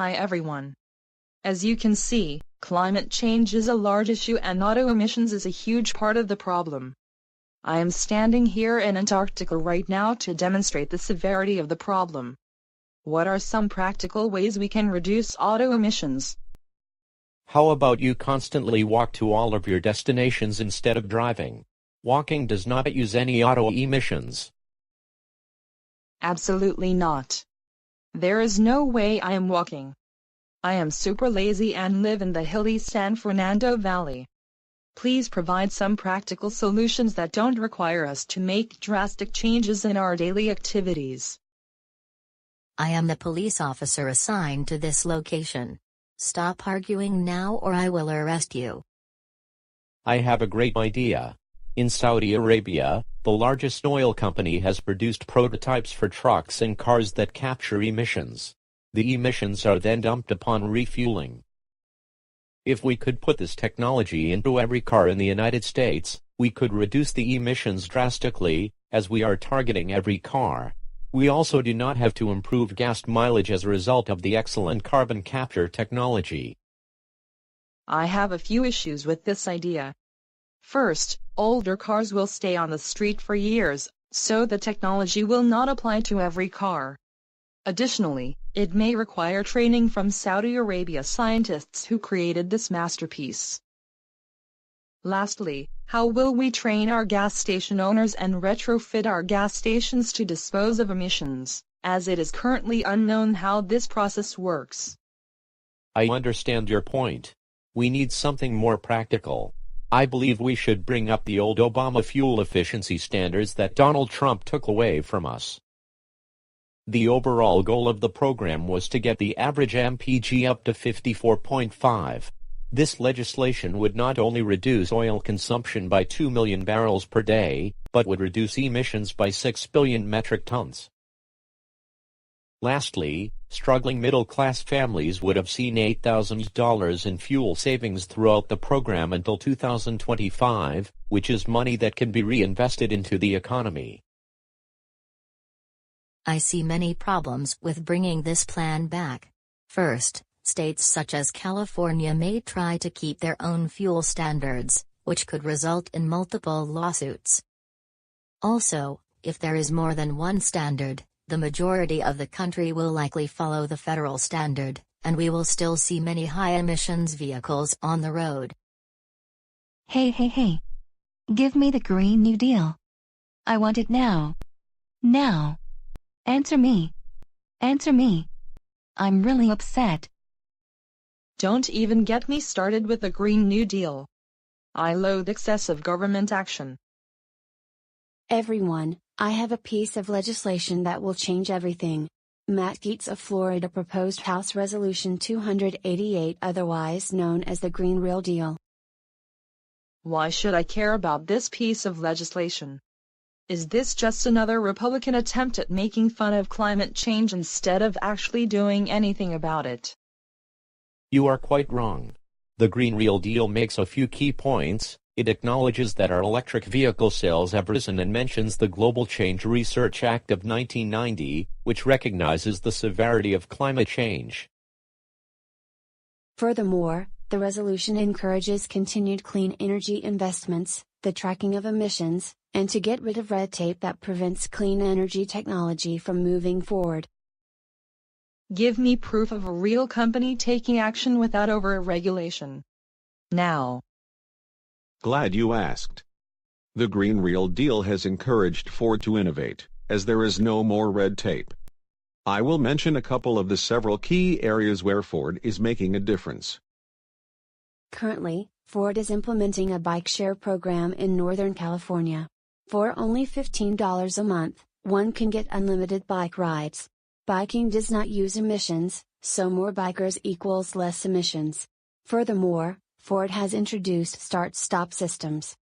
Hi everyone. As you can see, climate change is a large issue and auto emissions is a huge part of the problem. I am standing here in Antarctica right now to demonstrate the severity of the problem. What are some practical ways we can reduce auto emissions? How about you constantly walk to all of your destinations instead of driving? Walking does not use any auto emissions. Absolutely not. There is no way I am walking. I am super lazy and live in the hilly San Fernando Valley. Please provide some practical solutions that don't require us to make drastic changes in our daily activities. I am the police officer assigned to this location. Stop arguing now or I will arrest you. I have a great idea. In Saudi Arabia, the largest oil company has produced prototypes for trucks and cars that capture emissions. The emissions are then dumped upon refueling. If we could put this technology into every car in the United States, we could reduce the emissions drastically, as we are targeting every car. We also do not have to improve gas mileage as a result of the excellent carbon capture technology. I have a few issues with this idea. First, older cars will stay on the street for years, so the technology will not apply to every car. Additionally, it may require training from Saudi Arabia scientists who created this masterpiece. Lastly, how will we train our gas station owners and retrofit our gas stations to dispose of emissions, as it is currently unknown how this process works? I understand your point. We need something more practical. I believe we should bring up the old Obama fuel efficiency standards that Donald Trump took away from us. The overall goal of the program was to get the average MPG up to 54.5. This legislation would not only reduce oil consumption by 2 million barrels per day, but would reduce emissions by 6 billion metric tons. Lastly, struggling middle-class families would have seen $8,000 in fuel savings throughout the program until 2025, which is money that can be reinvested into the economy. I see many problems with bringing this plan back. First, states such as California may try to keep their own fuel standards, which could result in multiple lawsuits. Also, if there is more than one standard, the majority of the country will likely follow the federal standard, and we will still see many high-emissions vehicles on the road. Hey. Give me the Green New Deal. I want it now. Now. Answer me. Answer me. I'm really upset. Don't even get me started with the Green New Deal. I loathe excessive government action. Everyone, I have a piece of legislation that will change everything. Matt Gaetz of Florida proposed House Resolution 288, otherwise known as the Green Real Deal. Why should I care about this piece of legislation? Is this just another Republican attempt at making fun of climate change instead of actually doing anything about it? You are quite wrong. The Green Real Deal makes a few key points. It acknowledges that our electric vehicle sales have risen and mentions the Global Change Research Act of 1990, which recognizes the severity of climate change. Furthermore, the resolution encourages continued clean energy investments, the tracking of emissions, and to get rid of red tape that prevents clean energy technology from moving forward. Give me proof of a real company taking action without over-regulation. Now. Glad you asked. The Green Real Deal has encouraged Ford to innovate, as there is no more red tape. I will mention a couple of the several key areas where Ford is making a difference. Currently, Ford is implementing a bike share program in Northern California. For only $15 a month, one can get unlimited bike rides. Biking does not use emissions, so more bikers equals less emissions. Furthermore, Ford has introduced start-stop systems.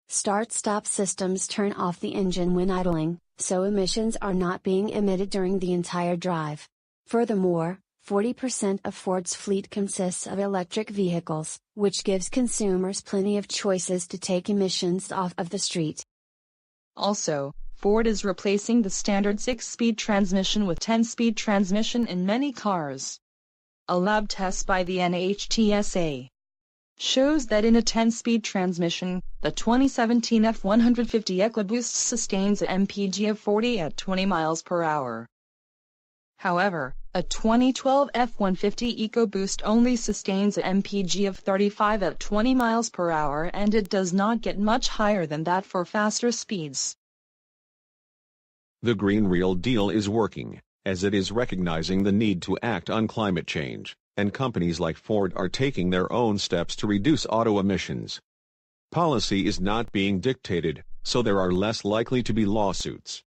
Start-stop systems turn off the engine when idling, so emissions are not being emitted during the entire drive. Furthermore, 40% of Ford's fleet consists of electric vehicles, which gives consumers plenty of choices to take emissions off of the street. Also, Ford is replacing the standard 6-speed transmission with 10-speed transmission in many cars. A lab test by the NHTSA shows that in a 10-speed transmission, the 2017 F-150 EcoBoost sustains a MPG of 40 at 20 miles per hour. However, a 2012 F-150 EcoBoost only sustains a MPG of 35 at 20 miles per hour, and it does not get much higher than that for faster speeds. The Green Real Deal is working, as it is recognizing the need to act on climate change, and companies like Ford are taking their own steps to reduce auto emissions. Policy is not being dictated, so there are less likely to be lawsuits.